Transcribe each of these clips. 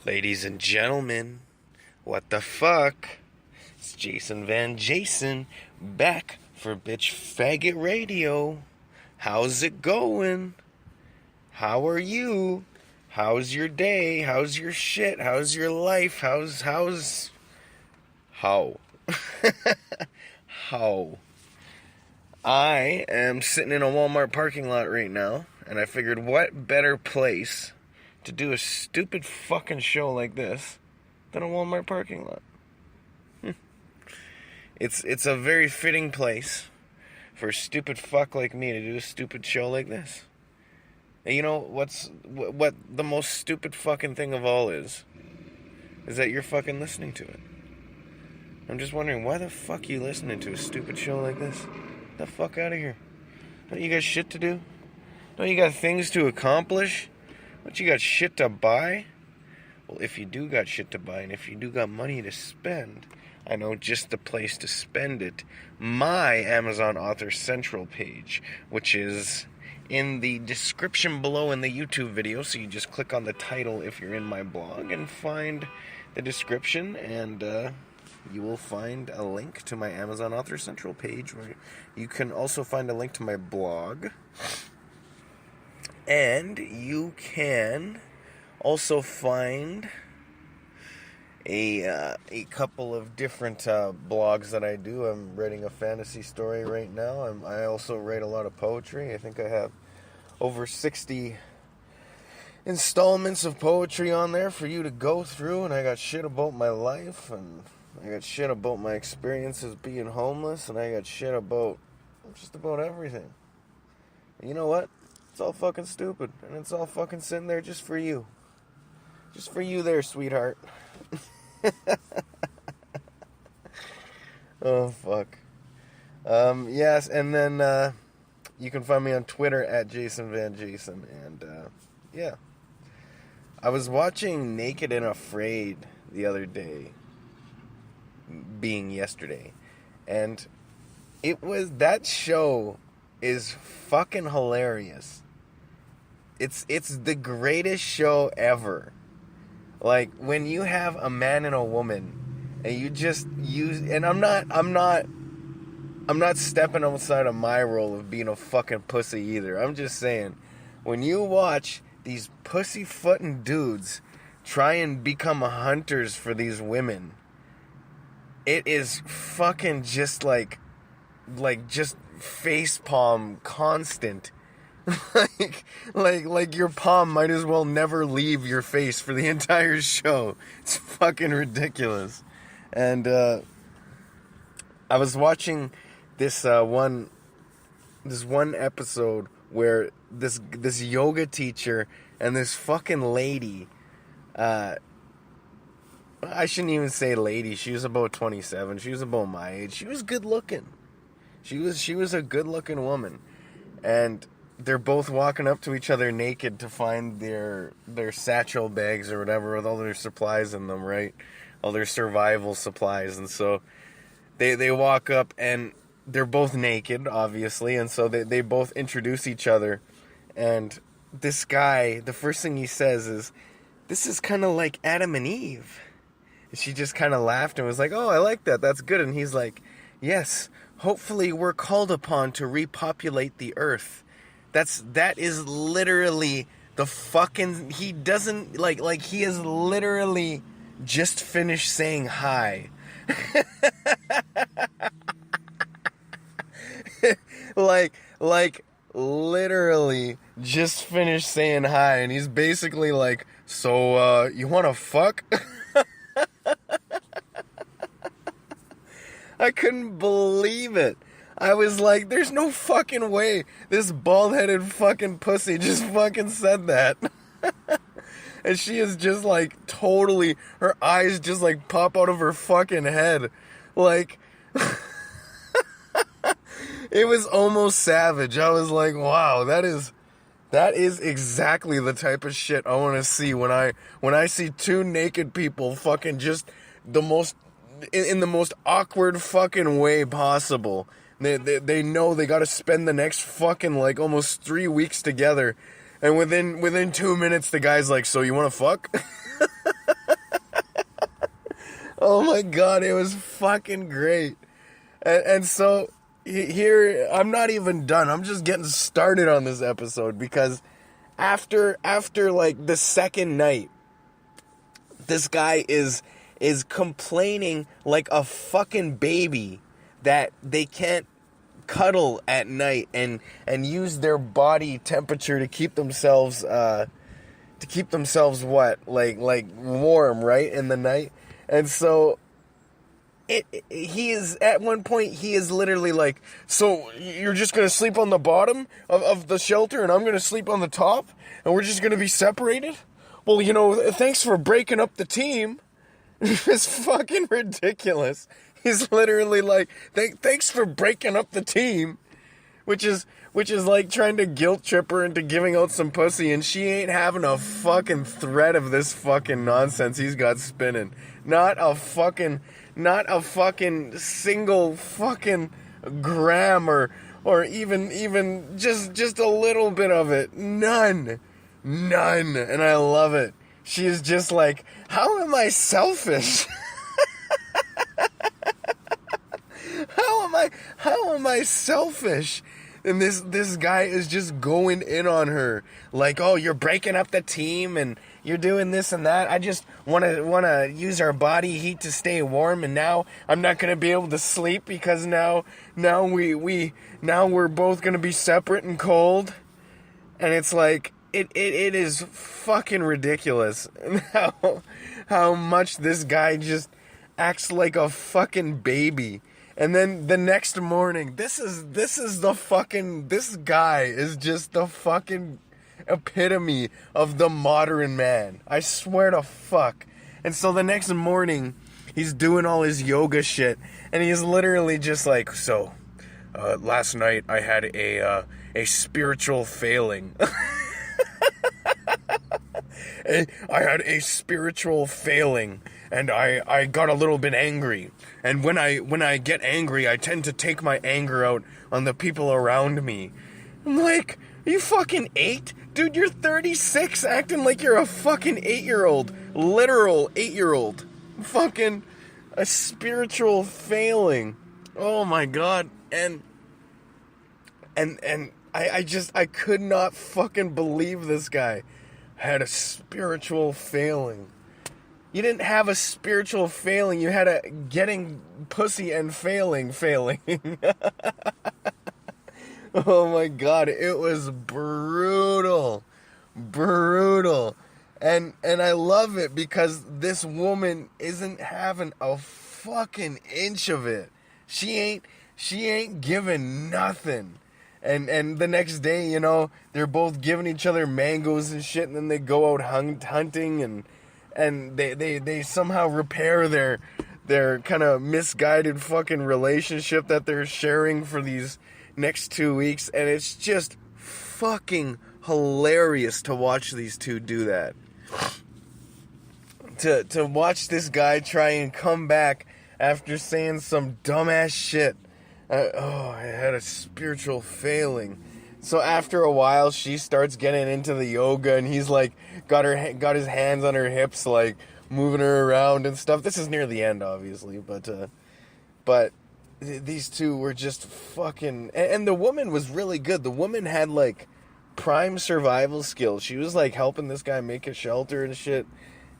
Ladies and gentlemen, what the fuck? It's Jason Van Jason back for Bitch Faggot Radio. How's it going? How are you? How's your day? How's your shit? How's your life? How? How? I am sitting in a Walmart parking lot right now, and I figured what better place to do a stupid fucking show like this than a Walmart parking lot. It's a very fitting place for a stupid fuck like me to do a stupid show like this. And you know what the most stupid fucking thing of all is that you're fucking listening to it. I'm just wondering, why the fuck are you listening to a stupid show like this? Get the fuck out of here. Don't you got shit to do? Don't you got things to accomplish? Don't you got shit to buy? Well, if you do got shit to buy, and if you do got money to spend, I know just the place to spend it. My Amazon Author Central page, which is in the description below in the YouTube video. So you just click on the title if you're in my blog and find the description, and you will find a link to my Amazon Author Central page, where you can also find a link to my blog. And you can also find a couple of different blogs that I do. I'm writing a fantasy story right now. I also write a lot of poetry. I think I have over 60 installments of poetry on there for you to go through. And I got shit about my life, and I got shit about my experiences being homeless, and I got shit about just about everything. And you know what? It's all fucking stupid, and it's all fucking sitting there just for you. Just for you there, sweetheart. Oh, fuck. Yes, and then you can find me on Twitter at Jason Van Jason, and yeah. I was watching Naked and Afraid the other day, being yesterday, and that show is fucking hilarious. It's the greatest show ever. Like, when you have a man and a woman, and you just use, and I'm not stepping outside of my role of being a fucking pussy either. I'm just saying, when you watch these pussyfooting dudes try and become hunters for these women, it is fucking just like just facepalm constant. like your palm might as well never leave your face for the entire show. It's fucking ridiculous. And I was watching this one episode where this yoga teacher and this fucking lady, I shouldn't even say lady, she was about 27, she was about my age, she was good looking. She was a good looking woman. And they're both walking up to each other naked to find their satchel bags or whatever with all their supplies in them, right? All their survival supplies. And so they walk up and they're both naked, obviously, and so they both introduce each other. And this guy, the first thing he says is, "This is kind of like Adam and Eve." And she just kind of laughed and was like, "Oh, I like that. That's good." And he's like, "Yes, hopefully we're called upon to repopulate the earth." That is literally the fucking, he doesn't, like he has literally just finished saying hi. like literally just finished saying hi, and he's basically like, "So, you wanna fuck?" I couldn't believe it. I was like, there's no fucking way this bald-headed fucking pussy just fucking said that. And she is just like totally, her eyes just like pop out of her fucking head. Like, it was almost savage. I was like, wow, that is exactly the type of shit I want to see when I see two naked people fucking just in the most awkward fucking way possible. They know they gotta spend the next fucking like almost 3 weeks together, and within 2 minutes the guy's like, "So you wanna fuck?" Oh my God, it was fucking great. And so here, I'm not even done. I'm just getting started on this episode because after like the second night, this guy is complaining like a fucking baby that they can't cuddle at night and use their body temperature to keep themselves what, like warm, right, in the night. And so he is, at one point, he is literally like, so you're just going to sleep on the bottom of the shelter and I'm going to sleep on the top and we're just going to be separated? Well, you know, thanks for breaking up the team. It's fucking ridiculous. He's literally like, thanks for breaking up the team. Which is like trying to guilt trip her into giving out some pussy, and she ain't having a fucking thread of this fucking nonsense he's got spinning. Not a fucking single fucking gram or even just a little bit of it. None. And I love it. She is just like, how am I selfish? How am I selfish? And this guy is just going in on her, like, oh, you're breaking up the team and you're doing this and that. I just want to use our body heat to stay warm, and now I'm not gonna be able to sleep because now we're both gonna be separate and cold. And it's like it is fucking ridiculous how much this guy just acts like a fucking baby. And then the next morning, this guy is just the fucking epitome of the modern man. I swear to fuck. And so the next morning, he's doing all his yoga shit, and he's literally just like, so, last night I had a spiritual failing. I had a spiritual failing, and I got a little bit angry. And when I get angry, I tend to take my anger out on the people around me. I'm like, are you fucking 8? Dude, you're 36 acting like you're a fucking 8-year-old. Literal 8-year-old. Fucking a spiritual failing. Oh my God. And I could not fucking believe this guy had a spiritual failing. You didn't have a spiritual failing. You had a getting pussy and failing. Oh my God, it was brutal. And I love it because this woman isn't having a fucking inch of it. She ain't giving nothing. And the next day, you know, they're both giving each other mangoes and shit, and then they go out hunting and they somehow repair their kind of misguided fucking relationship that they're sharing for these next 2 weeks. And it's just fucking hilarious to watch these two do that. To watch this guy try and come back after saying some dumbass shit. I had a spiritual failing. So after a while, she starts getting into the yoga, and he's like got his hands on her hips, like moving her around and stuff. This is near the end, obviously, but these two were just fucking. And the woman was really good. The woman had like prime survival skills. She was like helping this guy make a shelter and shit,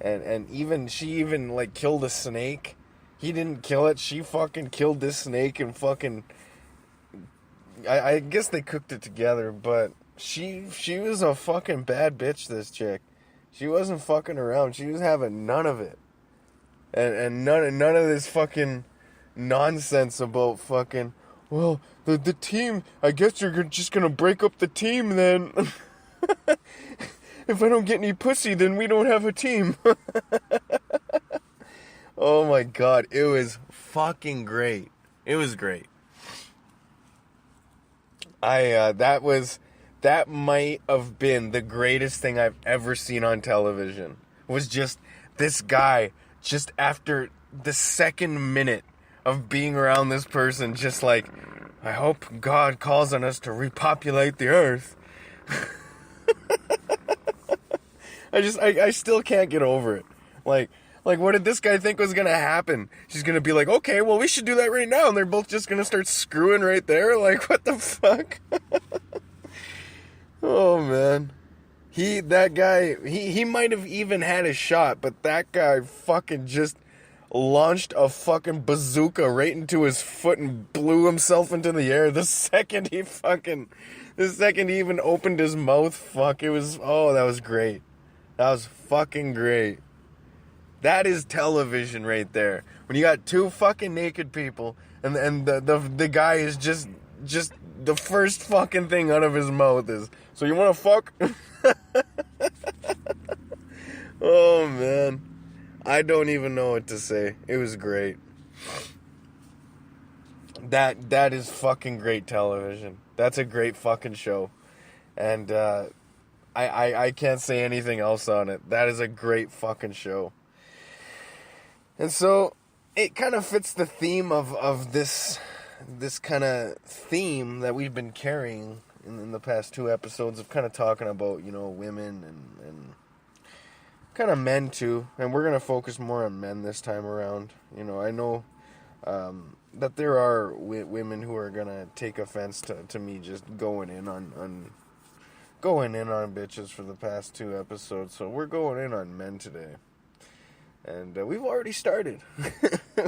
and she even like killed a snake. He didn't kill it. She fucking killed this snake and fucking. I guess they cooked it together, but she was a fucking bad bitch, this chick. She wasn't fucking around. She was having none of it. And none of this fucking nonsense about fucking, well, the team, I guess you're just gonna break up the team then. If I don't get any pussy, then we don't have a team. Oh my God, it was fucking great. It was great. That might have been the greatest thing I've ever seen on television. Was just this guy, just after the second minute of being around this person, just like, I hope God calls on us to repopulate the earth. I still can't get over it. Like, Like, what did this guy think was gonna happen? She's gonna be like, okay, well, we should do that right now. And they're both just gonna start screwing right there. Like, what the fuck? Oh, man. That guy, he might have even had a shot, but that guy fucking just launched a fucking bazooka right into his foot and blew himself into the air the second he even opened his mouth. Fuck, that was great. That was fucking great. That is television right there. When you got two fucking naked people and the guy is just the first fucking thing out of his mouth is, so you want to fuck? Oh, man. I don't even know what to say. It was great. That is fucking great television. That's a great fucking show. And I can't say anything else on it. That is a great fucking show. And so it kind of fits the theme of this kind of theme that we've been carrying in the past 2 episodes of kind of talking about, women and kind of men too. And we're going to focus more on men this time around. I know that there are women who are going to take offense to me just going in on bitches for the past 2 episodes. So we're going in on men today. And we've already started.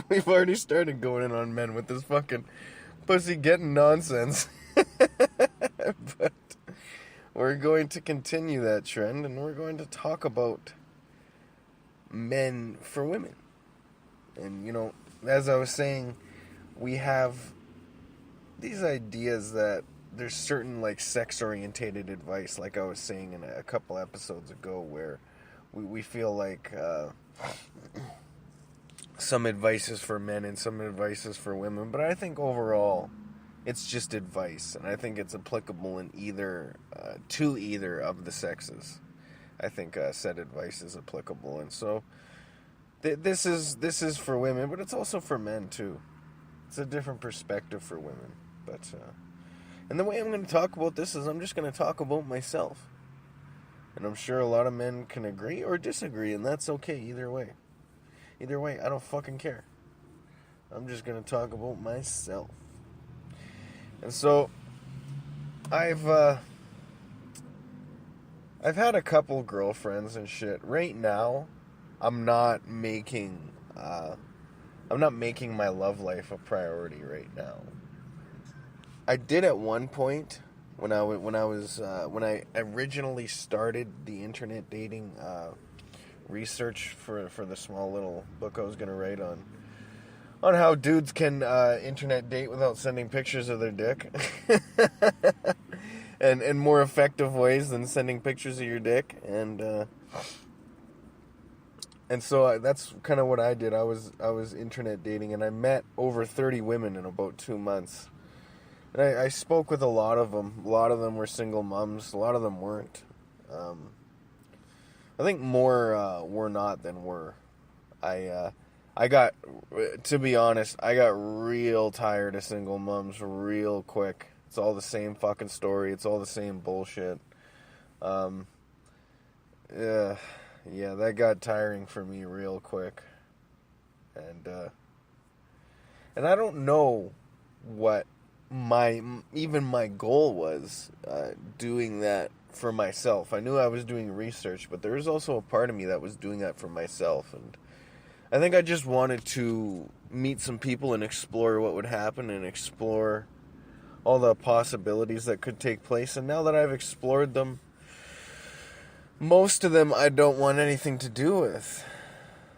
We've already started going in on men with this fucking pussy getting nonsense. But we're going to continue that trend, and we're going to talk about men for women. And, as I was saying, we have these ideas that there's certain, sex-orientated advice, like I was saying in a couple episodes ago, where we feel like some advice is for men and some advice is for women. But I think overall, it's just advice, and I think it's applicable in to either of the sexes. I think said advice is applicable, and so this is for women, but it's also for men too. It's a different perspective for women, but and the way I'm going to talk about this is I'm just going to talk about myself, and I'm sure a lot of men can agree or disagree, and that's okay either way. Either way, I don't fucking care. I'm just going to talk about myself. And so, I've had a couple girlfriends and shit. Right now, I'm not making my love life a priority right now. I did at one point when I originally started the internet dating research for the small little book I was gonna write on how dudes can internet date without sending pictures of their dick. and more effective ways than sending pictures of your dick. And so that's kind of what I did. I was internet dating, and I met over 30 women in about 2 months. And I spoke with a lot of them. A lot of them were single moms. A lot of them weren't. I think more were not than were. I got, to be honest, I got real tired of single moms real quick. It's all the same fucking story. It's all the same bullshit. Yeah, that got tiring for me real quick. And I don't know what my goal was doing that for myself. I knew I was doing research, but there was also a part of me that was doing that for myself, and I think I just wanted to meet some people and explore what would happen and explore all the possibilities that could take place. And now that I've explored them, most of them I don't want anything to do with.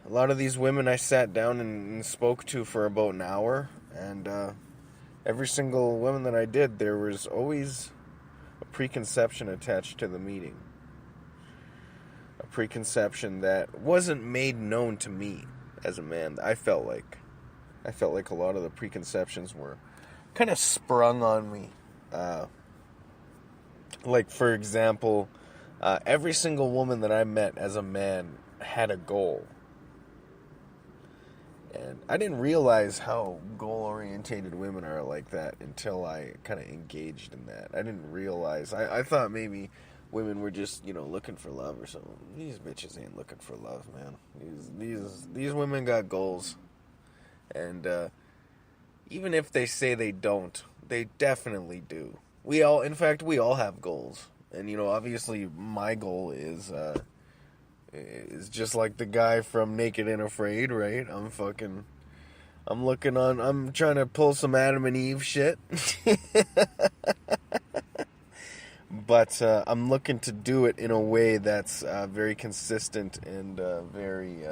A lot of these women I sat down and spoke to for about an hour, and every single woman that I did, there was always a preconception attached to the meeting. A preconception that wasn't made known to me as a man. I felt like a lot of the preconceptions were kind of sprung on me. Like, for example, every single woman that I met as a man had a goal. And I didn't realize how goal-orientated women are like that until I kind of engaged in that. I didn't realize. I thought maybe women were just, looking for love or something. These bitches ain't looking for love, man. These women got goals. And even if they say they don't, they definitely do. We all have goals. And, obviously my goal is just like the guy from Naked and Afraid, right? I'm trying to pull some Adam and Eve shit. But I'm looking to do it in a way that's very consistent and very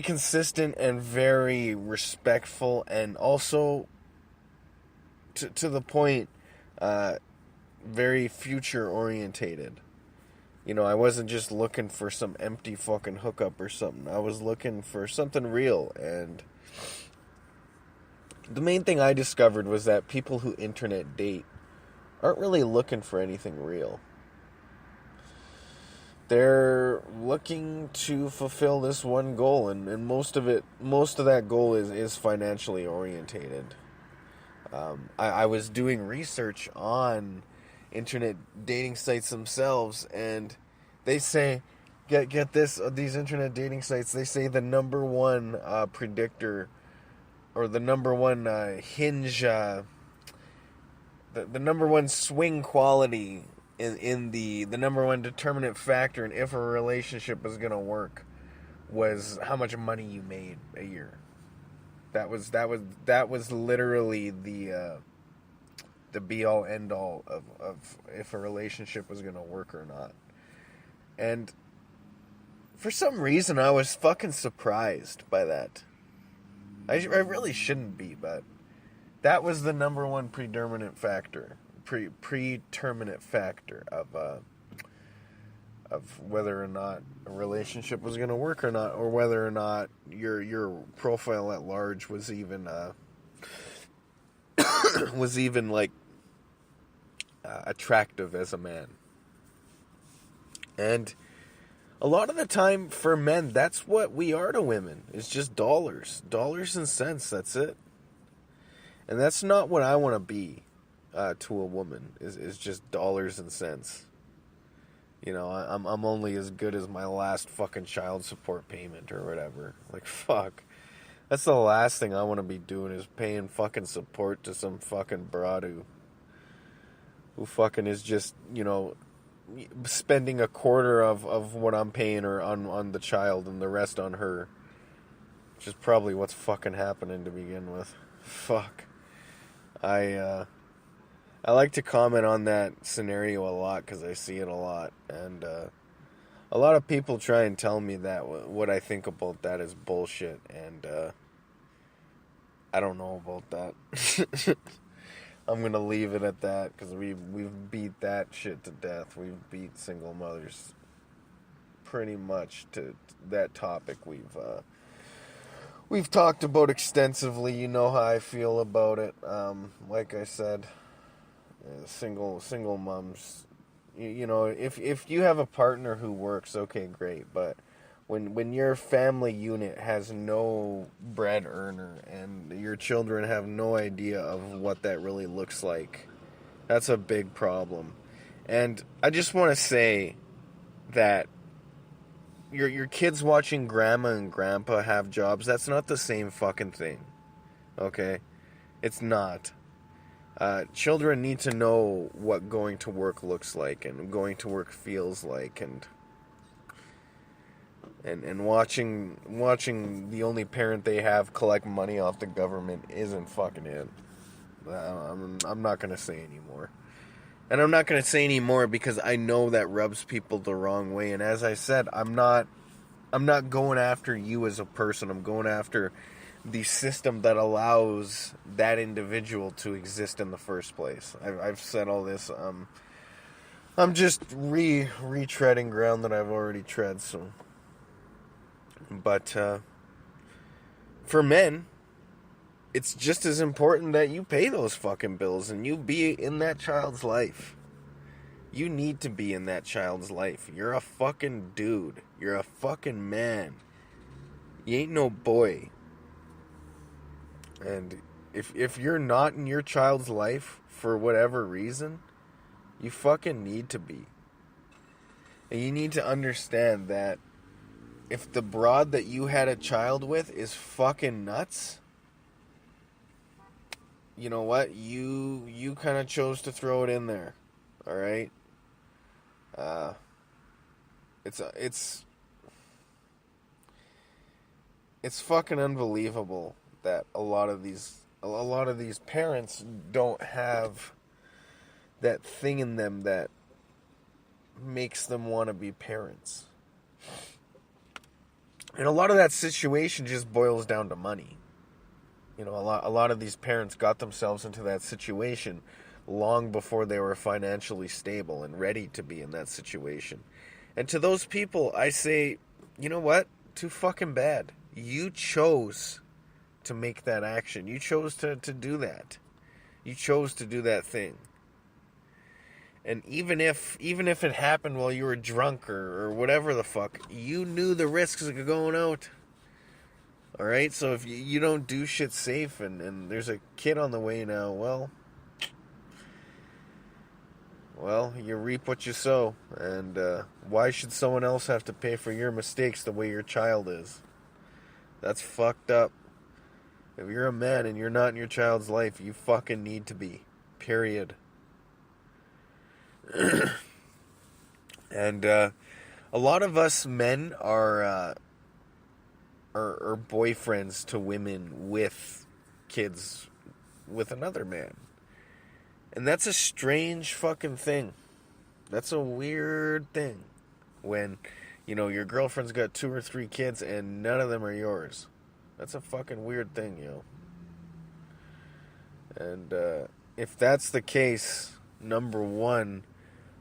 consistent and very respectful, and also to the point, very future orientated. I wasn't just looking for some empty fucking hookup or something. I was looking for something real. And the main thing I discovered was that people who internet date aren't really looking for anything real. They're looking to fulfill this one goal, and most of that goal is financially orientated. I was doing research on internet dating sites themselves, and they say, get this, these internet dating sites, they say the number one predictor, or the number one hinge, the number one swing quality in the number one determinant factor in if a relationship is gonna work was how much money you made a year. That was literally the be all end all of if a relationship was gonna work or not. And for some reason I was fucking surprised by that. I really shouldn't be, but that was the number one predeterminant factor of whether or not a relationship was going to work or not, or whether or not your profile at large was even like attractive as a man. And a lot of the time for men, that's what we are to women. It's just dollars and cents. That's it. And that's not what I want to be to a woman. Is just dollars and cents. I'm only as good as my last fucking child support payment or whatever. Like, fuck. That's the last thing I want to be doing, is paying fucking support to some fucking broad who fucking is just, spending a quarter of what I'm paying her on the child and the rest on her. Which is probably what's fucking happening to begin with. Fuck. I like to comment on that scenario a lot because I see it a lot, and a lot of people try and tell me that what I think about that is bullshit, and I don't know about that. I'm gonna leave it at that because we've beat that shit to death. We've beat single mothers pretty much to that topic. We've talked about extensively. You know how I feel about it. Like I said. Single moms, if you have a partner who works, okay, great, but when your family unit has no bread earner and your children have no idea of what that really looks like, that's a big problem. And I just want to say that your kids watching grandma and grandpa have jobs, that's not the same fucking thing, okay? It's not. Children need to know what going to work looks like and going to work feels like, and watching the only parent they have collect money off the government isn't fucking it. I'm not gonna say anymore, and I'm not gonna say anymore because I know that rubs people the wrong way. And as I said, I'm not going after you as a person. I'm going after the system that allows that individual to exist in the first place. I've said all this. I'm just retreading ground that I've already tread. So, but for men, it's just as important that you pay those fucking bills and you be in that child's life. You need to be in that child's life. You're a fucking dude. You're a fucking man. You ain't no boy. And if you're not in your child's life for whatever reason, You fucking need to be. And you need to understand that if the broad that you had a child with is fucking nuts, you know what? You kind of chose to throw it in there. All right? It's fucking unbelievable that a lot of these parents don't have that thing in them that makes them want to be parents. And a lot of that situation just boils down to money. You know, a lot of these parents got themselves into that situation long before they were financially stable and ready to be in that situation. And to those people, I say, you know what? Too fucking bad. You chose to make that action. You chose to do that. You chose to do that thing. And even if it happened while you were drunk or whatever the fuck, you knew the risks of going out. Alright? So if you don't do shit safe and there's a kid on the way now, well, you reap what you sow. And why should someone else have to pay for your mistakes the way your child is? That's fucked up. If you're a man and you're not in your child's life, you fucking need to be. Period. And a lot of us men are boyfriends to women with kids with another man. And that's a strange fucking thing. That's a weird thing. When, you know, your girlfriend's got 2 or 3 kids and none of them are yours. That's a fucking weird thing, yo. And if that's the case, number one,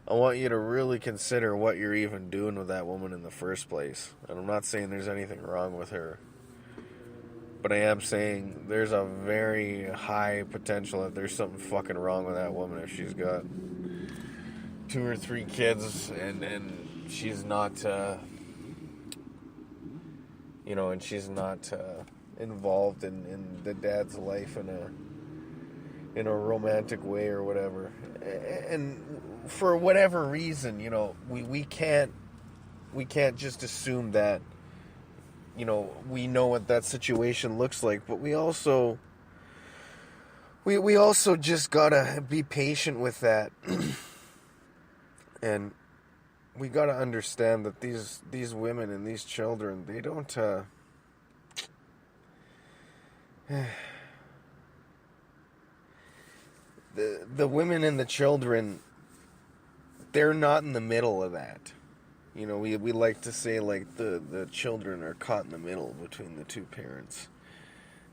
I want you to really consider what you're even doing with that woman in the first place. And I'm not saying there's anything wrong with her. But I am saying there's a very high potential that there's something fucking wrong with that woman if she's got 2 or 3 kids and she's not, you know, and she's not involved in the dad's life in a romantic way or whatever. And for whatever reason, you know, we can't just assume that, you know, we know what that situation looks like, but we also just gotta be patient with that. And we gotta understand that these women and these children, they don't the women and the children, they're not in the middle of that. You know, we like to say, like, the children are caught in the middle between the two parents.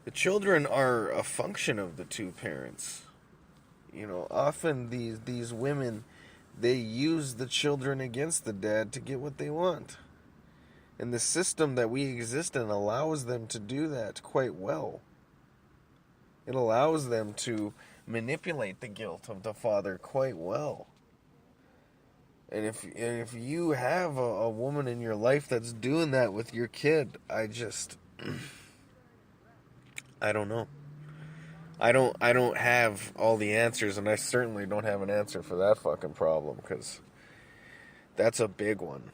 The children are a function of the two parents. You know, often these women, they use the children against the dad to get what they want. And the system that we exist in allows them to do that quite well. It allows them to manipulate the guilt of the father quite well. And if you have a woman in your life that's doing that with your kid, I don't know. I don't have all the answers, and I certainly don't have an answer for that fucking problem, because that's a big one.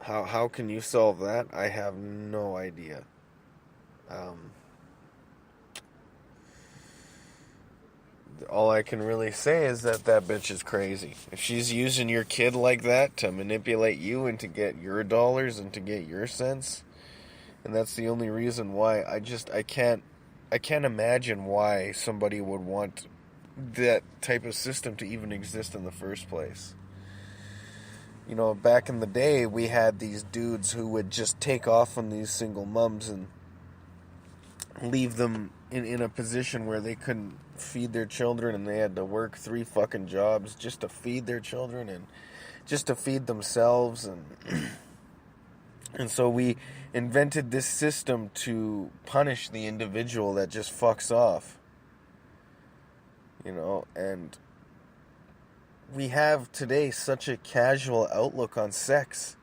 How can you solve that? I have no idea. All I can really say is that bitch is crazy. If she's using your kid like that to manipulate you and to get your dollars and to get your cents, and that's the only reason why, I can't imagine why somebody would want that type of system to even exist in the first place. You know, back in the day, we had these dudes who would just take off on these single mums and leave them in a position where they couldn't feed their children, and they had to work 3 fucking jobs just to feed their children and just to feed themselves. And so we invented this system to punish the individual that just fucks off. You know, and we have today such a casual outlook on sex,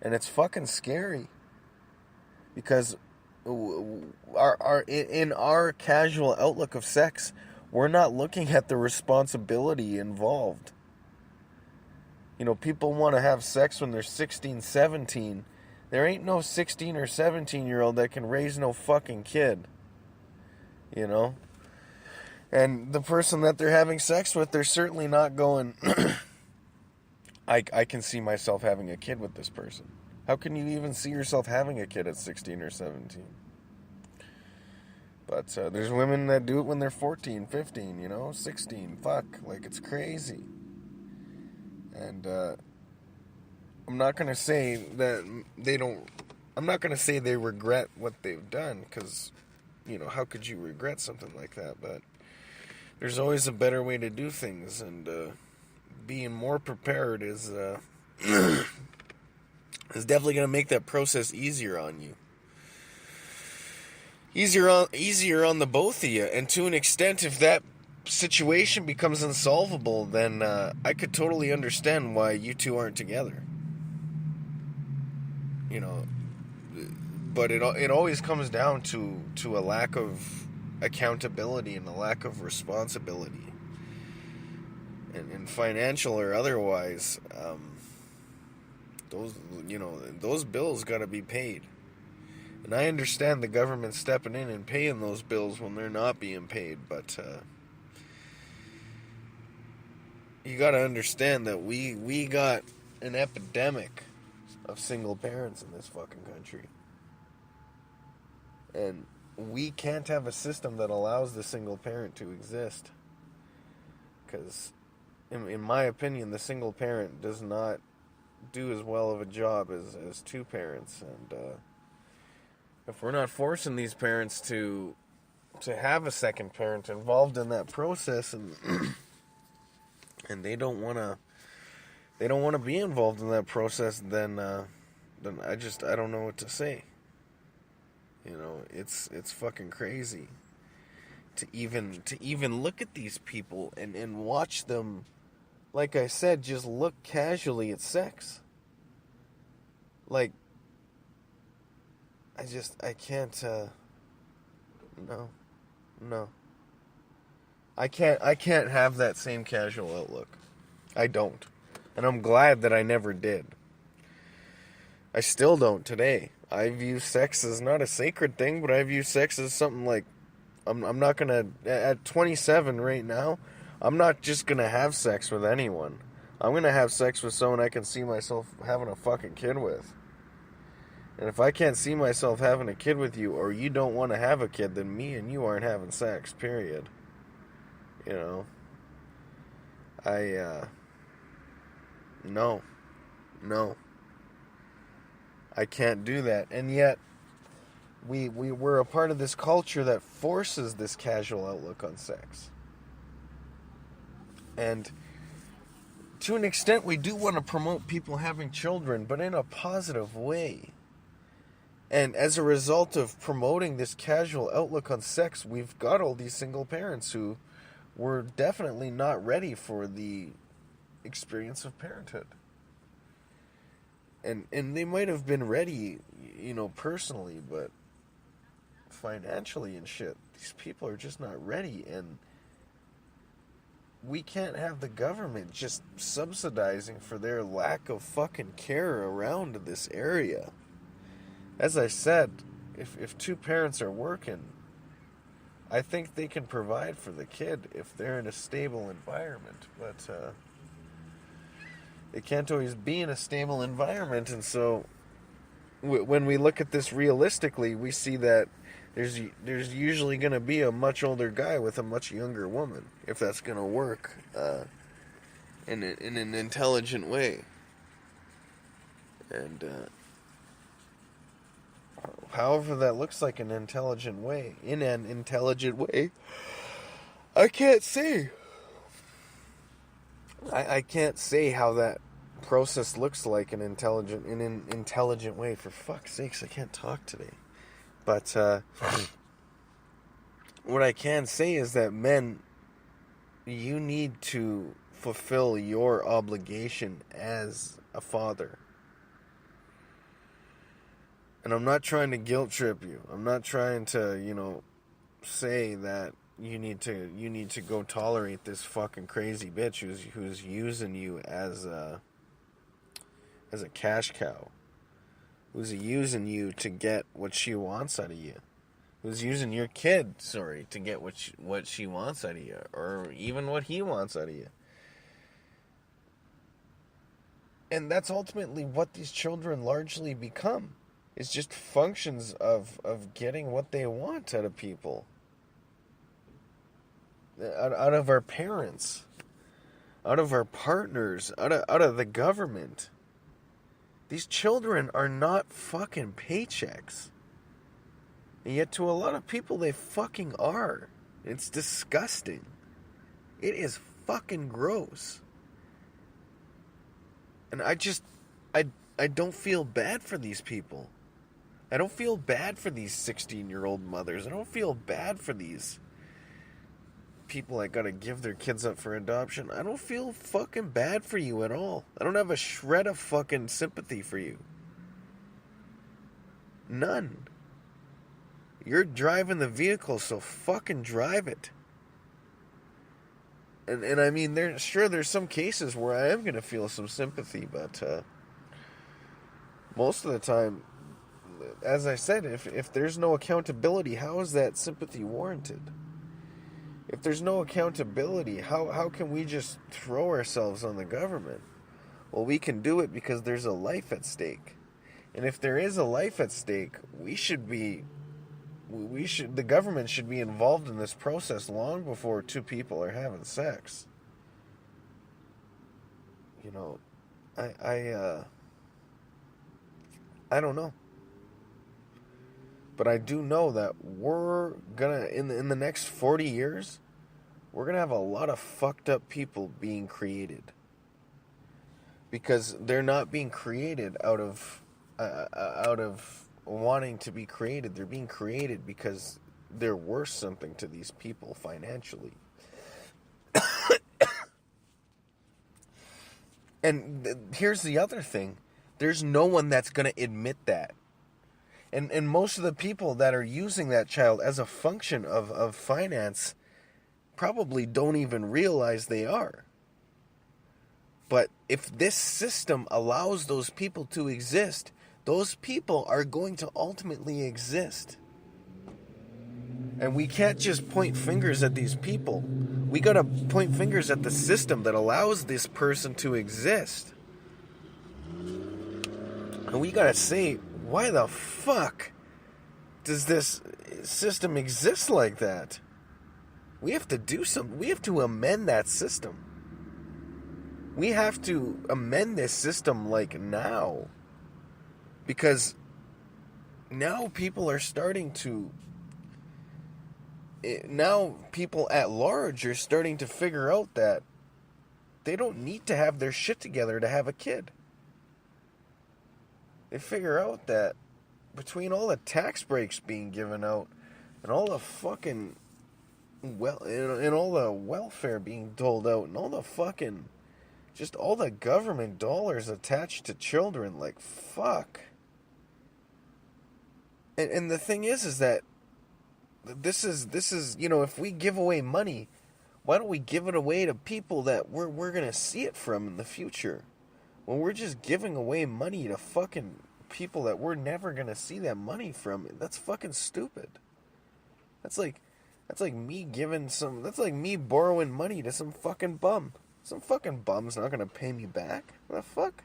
and it's fucking scary, because in our casual outlook of sex, we're not looking at the responsibility involved. You know, people want to have sex when they're 16, 17. There ain't no 16 or 17-year-old that can raise no fucking kid. You know? And the person that they're having sex with, they're certainly not going, I can see myself having a kid with this person. How can you even see yourself having a kid at 16 or 17? But there's women that do it when they're 14, 15, you know, 16. Fuck, like, it's crazy. And I'm not going to say that I'm not going to say they regret what they've done, because, you know, how could you regret something like that? But there's always a better way to do things, and being more prepared is definitely going to make that process easier on you. Easier on the both of you. And to an extent, if that situation becomes unsolvable, then I could totally understand why you two aren't together. You know, but it always comes down to a lack of accountability and a lack of responsibility, and financial or otherwise. Those bills got to be paid. And I understand the government stepping in and paying those bills when they're not being paid, but you got to understand that we got an epidemic of single parents in this fucking country. And we can't have a system that allows the single parent to exist. Because, in my opinion, the single parent does not do as well of a job as two parents. And if we're not forcing these parents to have a second parent involved in that process, and and they don't want to be involved in that process, then I don't know what to say. You know, it's fucking crazy to even look at these people and watch them, like I said, just look casually at sex. Like, I can't, no. I can't have that same casual outlook. I don't. And I'm glad that I never did. I still don't today. I view sex as not a sacred thing, but I view sex as something like, I'm not gonna, at 27 right now, I'm not just gonna have sex with anyone. I'm gonna have sex with someone I can see myself having a fucking kid with. And if I can't see myself having a kid with you, or you don't want to have a kid, then me and you aren't having sex, period. You know? No. I can't do that. And yet, we're a part of this culture that forces this casual outlook on sex. And to an extent, we do want to promote people having children, but in a positive way. And as a result of promoting this casual outlook on sex, we've got all these single parents who were definitely not ready for the experience of parenthood. And they might have been ready, you know, personally, but financially and shit, these people are just not ready. And we can't have the government just subsidizing for their lack of fucking care around this area. As I said, if two parents are working, I think they can provide for the kid if they're in a stable environment. But they can't always be in a stable environment. And so when we look at this realistically, we see that there's usually going to be a much older guy with a much younger woman, if that's going to work in an intelligent way. And however that looks like in an intelligent way, I can't say. I can't say how that process looks like in an intelligent way. For fuck's sakes, I can't talk today. But what I can say is that men, you need to fulfill your obligation as a father. And I'm not trying to guilt trip you. I'm not trying to, say that you need to go tolerate this fucking crazy bitch who's using you as a as a cash cow, who's using you to get what she wants out of you, who's using your kid, to get what she wants out of you, or even what he wants out of you. And that's ultimately what these children largely become. It's just functions of getting what they want out of people. Out of our parents. Out of our partners. Out of the government. These children are not fucking paychecks. And yet to a lot of people they fucking are. It's disgusting. It is fucking gross. And I don't feel bad for these people. I don't feel bad for these 16-year-old mothers. I don't feel bad for these people that gotta give their kids up for adoption. I don't feel fucking bad for you at all. I don't have a shred of fucking sympathy for you. None. You're driving the vehicle, so fucking drive it. And I mean, there's some cases where I am gonna feel some sympathy, but most of the time, as I said, if there's no accountability, how is that sympathy warranted? If there's no accountability, how can we just throw ourselves on the government? Well, we can do it because there's a life at stake. And if there is a life at stake, the government should be involved in this process long before two people are having sex. You know, I don't know. But I do know that we're gonna, in the next 40 years, we're gonna have a lot of fucked up people being created. Because they're not being created out of wanting to be created. They're being created because they're worth something to these people financially. And here's the other thing. There's no one that's gonna admit that. And most of the people that are using that child as a function of finance probably don't even realize they are. But if this system allows those people to exist, those people are going to ultimately exist. And we can't just point fingers at these people. We gotta point fingers at the system that allows this person to exist. And we gotta say, why the fuck does this system exist like that? We have to do something. We have to amend that system. We have to amend this system like now. Because now people are starting to... Now people at large are starting to figure out that they don't need to have their shit together to have a kid. They figure out that between all the tax breaks being given out and all the fucking and all the welfare being doled out and all the fucking just all the government dollars attached to children, like fuck. And the thing is that this is you know, if we give away money, why don't we give it away to people that we're gonna see it from in the future? When we're just giving away money to fucking people that we're never gonna see that money from, that's fucking stupid. That's like me that's like me borrowing money to some fucking bum. Some fucking bum's not gonna pay me back. What the fuck?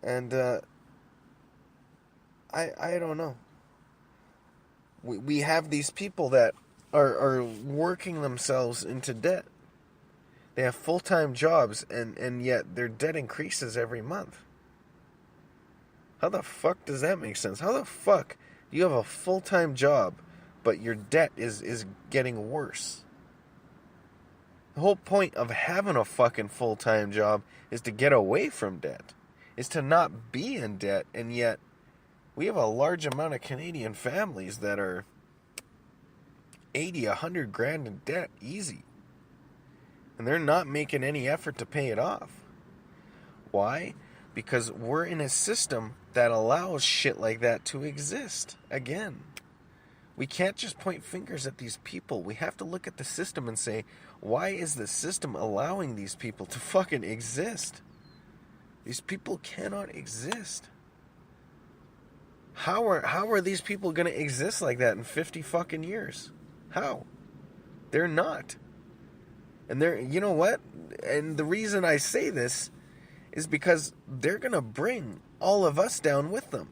And I don't know. We have these people that are working themselves into debt. They have full-time jobs, and yet their debt increases every month. How the fuck does that make sense? How the fuck do you have a full-time job, but your debt is getting worse? The whole point of having a fucking full-time job is to get away from debt. Is to not be in debt, and yet we have a large amount of Canadian families that are 80, 100 grand in debt, easy. And they're not making any effort to pay it off. Why? Because we're in a system that allows shit like that to exist. Again, we can't just point fingers at these people. We have to look at the system and say, why is the system allowing these people to fucking exist? These people cannot exist. How are these people going to exist like that in 50 fucking years? How? They're not. And you know what? And the reason I say this is because they're going to bring all of us down with them.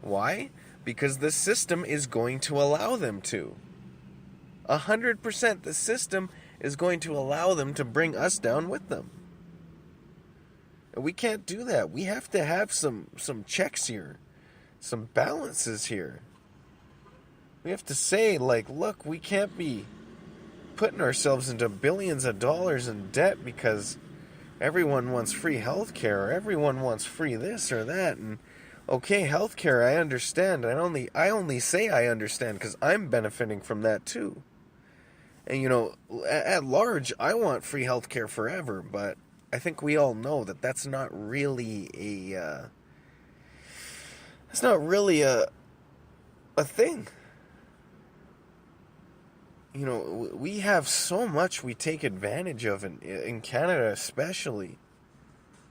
Why? Because the system is going to allow them to. 100% the system is going to allow them to bring us down with them. And we can't do that. We have to have some checks here. Some balances here. We have to say, like, look, we can't be putting ourselves into billions of dollars in debt because everyone wants free healthcare or everyone wants free this or that. And okay, healthcare, I understand. I only say I understand because I'm benefiting from that too. And you know, at large, I want free healthcare forever, but I think we all know that that's not really a thing. You know, we have so much we take advantage of in Canada especially.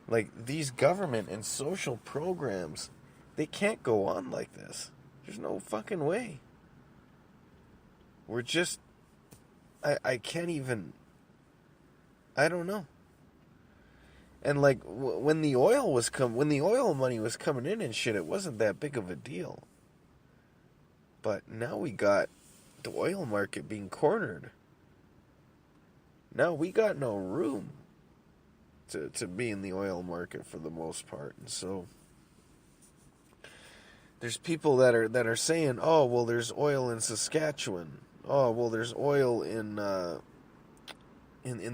Like, these government and social programs, they can't go on like this. There's no fucking way. We're just... I can't even... I don't know. And like, when the oil money was coming in and shit, it wasn't that big of a deal. But now we got the oil market being cornered. Now we got no room to be in the oil market for the most part. And so there's people that are saying, oh, well, there's oil in Saskatchewan. Oh, well, there's oil in the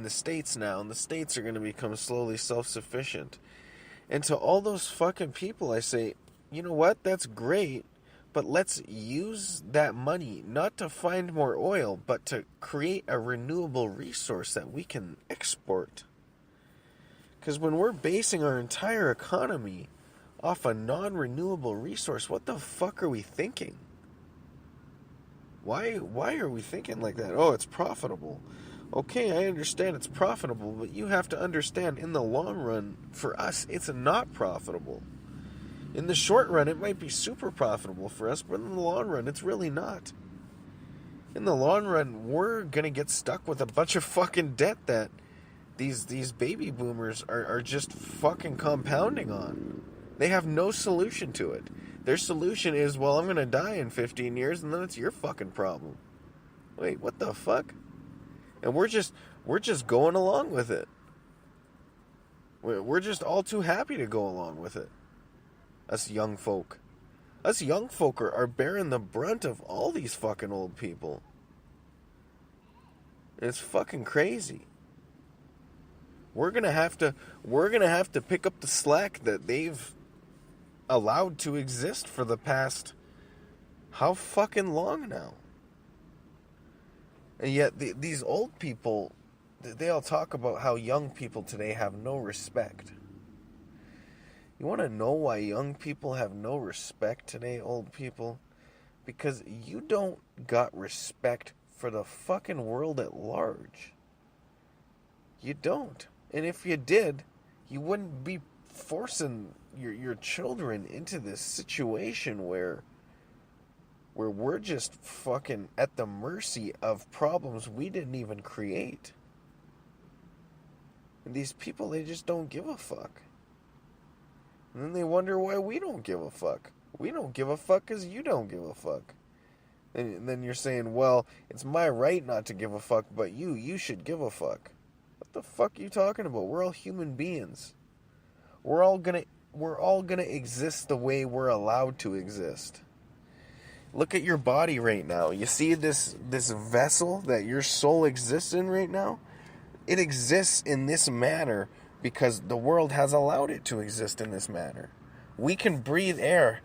States now, and the States are going to become slowly self-sufficient. And to all those fucking people, I say, you know what? That's great, but let's use that money not to find more oil, but to create a renewable resource that we can export. Because when we're basing our entire economy off a non-renewable resource, what the fuck are we thinking? Why are we thinking like that? Oh, it's profitable. Okay, I understand it's profitable, but you have to understand in the long run, for us, it's not profitable. In the short run, it might be super profitable for us, but in the long run, it's really not. In the long run, we're going to get stuck with a bunch of fucking debt that these baby boomers are just fucking compounding on. They have no solution to it. Their solution is, well, I'm going to die in 15 years, and then it's your fucking problem. Wait, what the fuck? And we're just going along with it. We're just all too happy to go along with it. Us young folk. Us young folk are bearing the brunt of all these fucking old people. And it's fucking crazy. We're gonna have to pick up the slack that they've allowed to exist for the past how fucking long now? And yet these old people, they all talk about how young people today have no respect. You want to know why young people have no respect today, old people? Because you don't got respect for the fucking world at large. You don't. And if you did, you wouldn't be forcing your children into this situation where we're just fucking at the mercy of problems we didn't even create. And these people, they just don't give a fuck. And then they wonder why we don't give a fuck. We don't give a fuck because you don't give a fuck. And then you're saying, well, it's my right not to give a fuck, but you should give a fuck. What the fuck are you talking about? We're all human beings. We're all gonna exist the way we're allowed to exist. Look at your body right now. You see this vessel that your soul exists in right now? It exists in this manner because the world has allowed it to exist in this manner. We can breathe air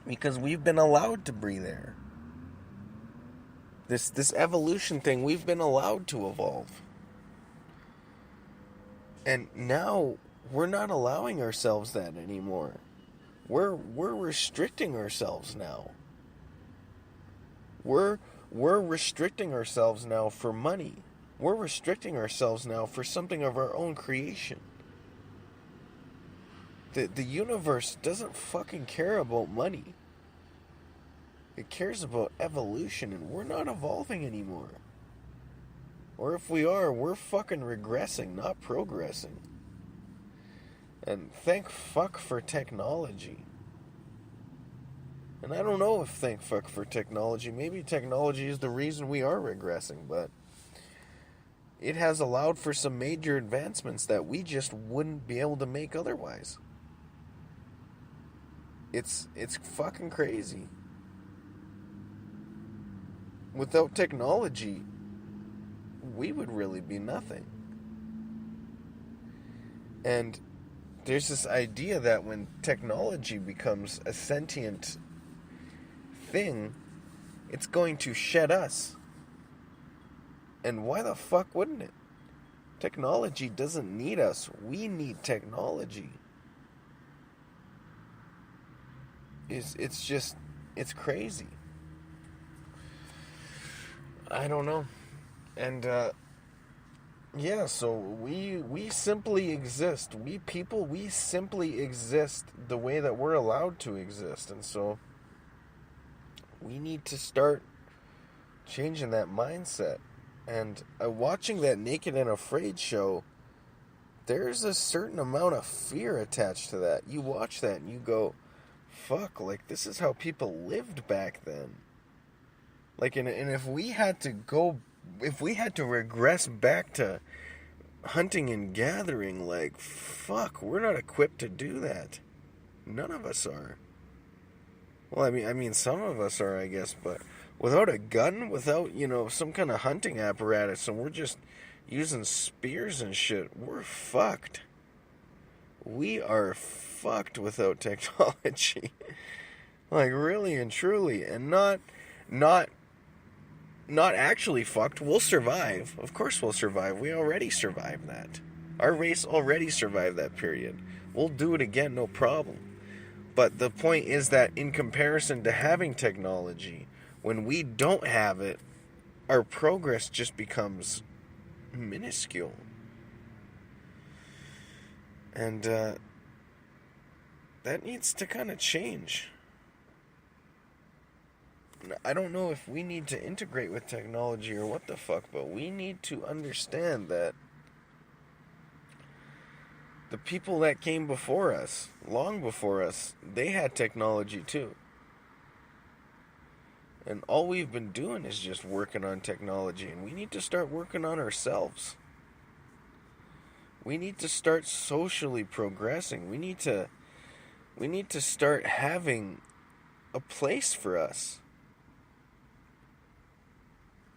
because we've been allowed to breathe air. This evolution thing, we've been allowed to evolve. And now we're not allowing ourselves that anymore. We're restricting ourselves now. We're restricting ourselves now for money. We're restricting ourselves now for something of our own creation. The universe doesn't fucking care about money. It cares about evolution, and we're not evolving anymore. Or if we are, we're fucking regressing, not progressing. And thank fuck for technology. And I don't know if thank fuck for technology. Maybe technology is the reason we are regressing, but it has allowed for some major advancements that we just wouldn't be able to make otherwise. It's fucking crazy. Without technology, we would really be nothing. And there's this idea that when technology becomes a sentient thing, it's going to shed us. And why the fuck wouldn't it? Technology doesn't need us. We need technology. It's crazy. I don't know. And yeah, so we simply exist. We simply exist the way that we're allowed to exist. And so we need to start changing that mindset. And watching that Naked and Afraid show, there's a certain amount of fear attached to that. You watch that and you go, fuck, like, this is how people lived back then. Like, and if we had to regress back to hunting and gathering, like, fuck, we're not equipped to do that. None of us are. Well, I mean, some of us are, I guess, but without a gun, without, some kind of hunting apparatus, and we're just using spears and shit, we're fucked. We are fucked without technology. Like, really and truly. And not actually fucked. We'll survive. Of course we'll survive. We already survived that. Our race already survived that period. We'll do it again, no problem. But the point is that in comparison to having technology, when we don't have it, our progress just becomes minuscule. And that needs to kind of change. I don't know if we need to integrate with technology or what the fuck, but we need to understand that the people that came before us, long before us, they had technology too. And all we've been doing is just working on technology, and we need to start working on ourselves. We need to start socially progressing. We need to start having a place for us.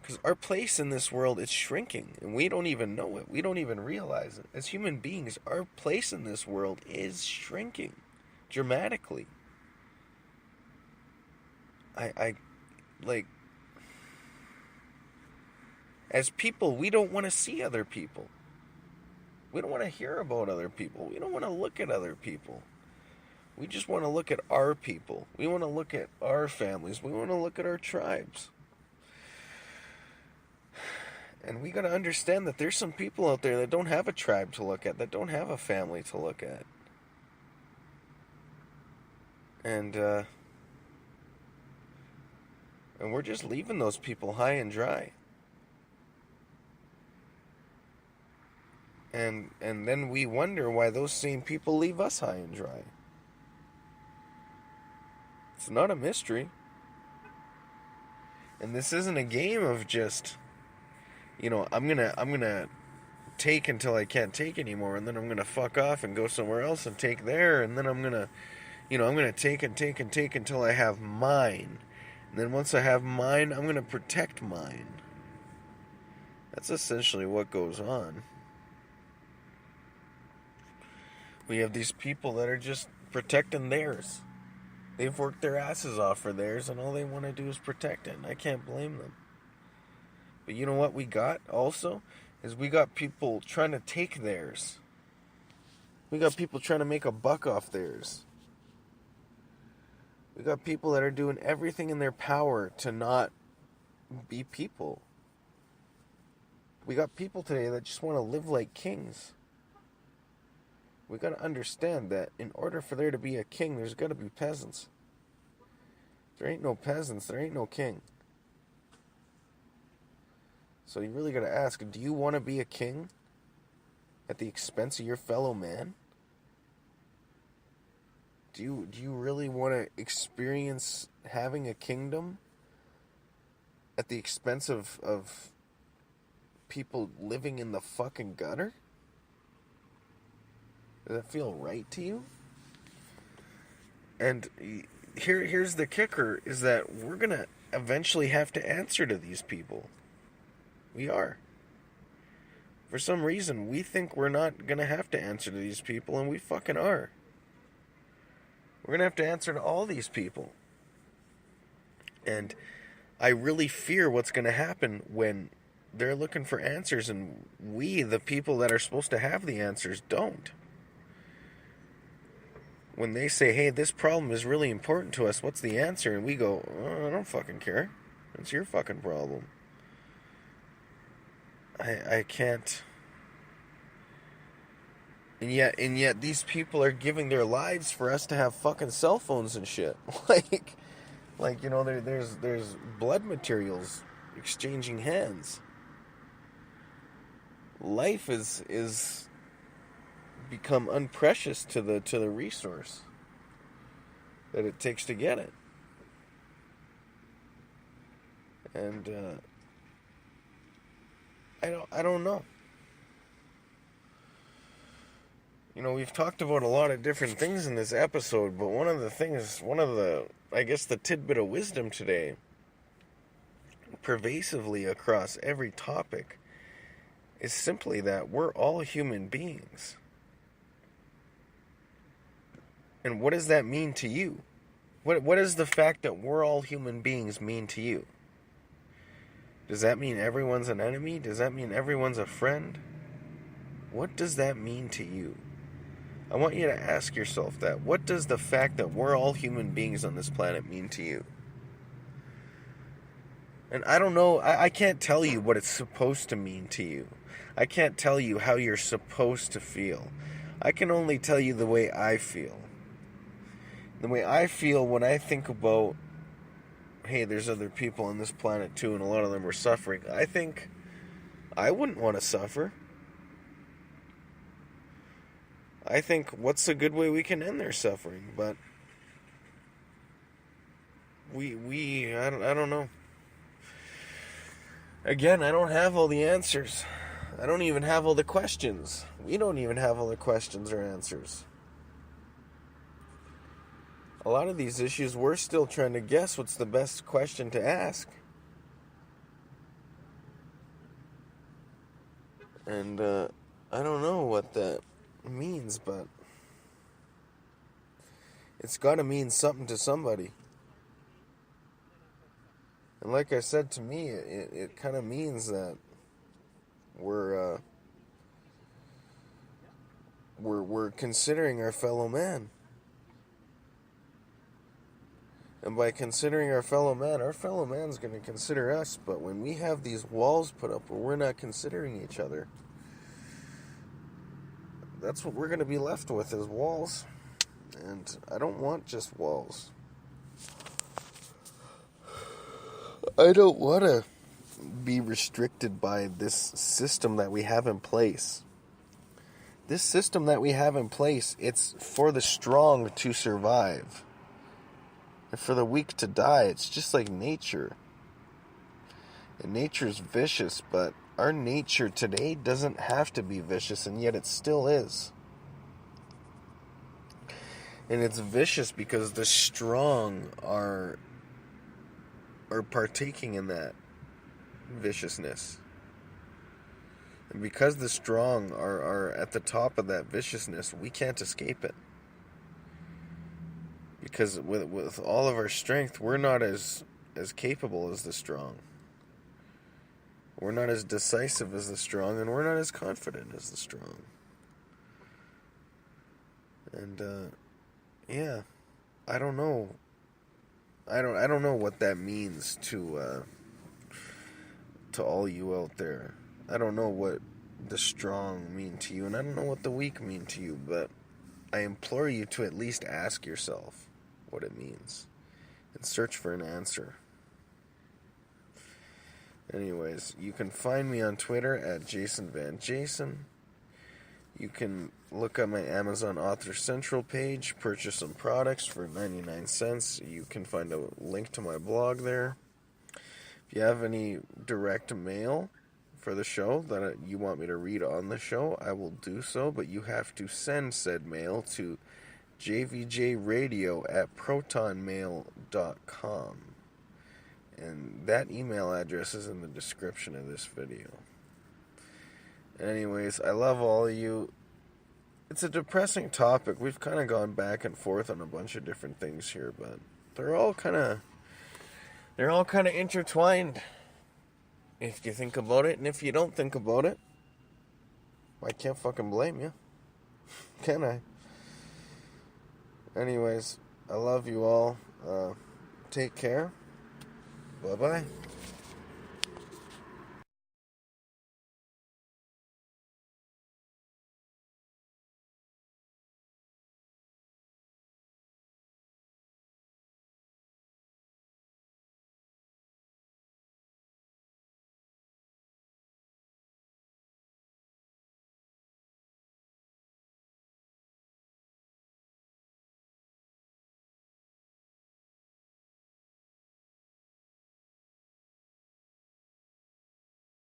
Because our place in this world is shrinking, and we don't even know it. We don't even realize it. As human beings, our place in this world is shrinking dramatically. As people, we don't want to see other people. We don't want to hear about other people. We don't want to look at other people. We just want to look at our people. We want to look at our families. We want to look at our tribes. And we got to understand that there's some people out there that don't have a tribe to look at, that don't have a family to look at. And we're just leaving those people high and dry. And then we wonder why those same people leave us high and dry. It's not a mystery. And this isn't a game of just, I'm gonna take until I can't take anymore, and then I'm gonna fuck off and go somewhere else and take there, and then I'm gonna take and take and take until I have mine. And then once I have mine, I'm gonna protect mine. That's essentially what goes on. We have these people that are just protecting theirs. They've worked their asses off for theirs, and all they want to do is protect it, and I can't blame them. But you know what we got also? Is we got people trying to take theirs. We got people trying to make a buck off theirs. We got people that are doing everything in their power to not be people. We got people today that just want to live like kings. We got to understand that in order for there to be a king, there's got to be peasants. If there ain't no peasants, there ain't no king. So you really got to ask, do you want to be a king at the expense of your fellow man? Do you really want to experience having a kingdom at the expense of people living in the fucking gutter? Does that feel right to you? And here's the kicker, is that we're going to eventually have to answer to these people. We are. For some reason, we think we're not going to have to answer to these people, and we fucking are. We're going to have to answer to all these people. And I really fear what's going to happen when they're looking for answers and we, the people that are supposed to have the answers, don't. When they say, hey, this problem is really important to us, what's the answer? And we go, oh, I don't fucking care. It's your fucking problem. I can't. And yet these people are giving their lives for us to have fucking cell phones and shit. Like you know, there's blood materials exchanging hands. Life is become unprecious to the resource that it takes to get it. And I don't know. You know, we've talked about a lot of different things in this episode, but I guess the tidbit of wisdom today, pervasively across every topic, is simply that we're all human beings. And what does that mean to you? What does the fact that we're all human beings mean to you? Does that mean everyone's an enemy? Does that mean everyone's a friend? What does that mean to you? I want you to ask yourself that. What does the fact that we're all human beings on this planet mean to you? And I don't know, I can't tell you what it's supposed to mean to you. I can't tell you how you're supposed to feel. I can only tell you the way I feel. The way I feel when I think about, hey, there's other people on this planet too, and a lot of them are suffering. I think I wouldn't want to suffer. I think, what's a good way we can end their suffering? But I don't know. Again, I don't have all the answers. I don't even have all the questions. We don't even have all the questions or answers. A lot of these issues, we're still trying to guess what's the best question to ask. And I don't know what that means, but it's got to mean something to somebody. And like I said, to me, it kind of means that we're considering our fellow man. And by considering our fellow man's going to consider us. But when we have these walls put up where we're not considering each other, that's what we're going to be left with, is walls. And I don't want just walls. I don't want to be restricted by this system that we have in place. This system that we have in place, it's for the strong to survive. And for the weak to die. It's just like nature. And nature's vicious, but our nature today doesn't have to be vicious, and yet it still is. And it's vicious because the strong are partaking in that viciousness. And because the strong are at the top of that viciousness, we can't escape it. Because with all of our strength, we're not as capable as the strong. We're not as decisive as the strong, and we're not as confident as the strong. And yeah, I don't know. I don't know what that means to all you out there. I don't know what the strong mean to you, and I don't know what the weak mean to you, but I implore you to at least ask yourself what it means and search for an answer. Anyways, you can find me on Twitter at Jason Van Jason. You can look at my Amazon Author Central page, purchase some products for 99 cents. You can find a link to my blog there. If you have any direct mail for the show that you want me to read on the show, I will do so, but you have to send said mail to jvjradio@protonmail.com. And that email address is in the description of this video. Anyways, I love all of you. It's a depressing topic. We've kind of gone back and forth on a bunch of different things here, but they're all kind of intertwined. If you think about it, and if you don't think about it, I can't fucking blame you. Can I? Anyways, I love you all. Take care. Bye-bye.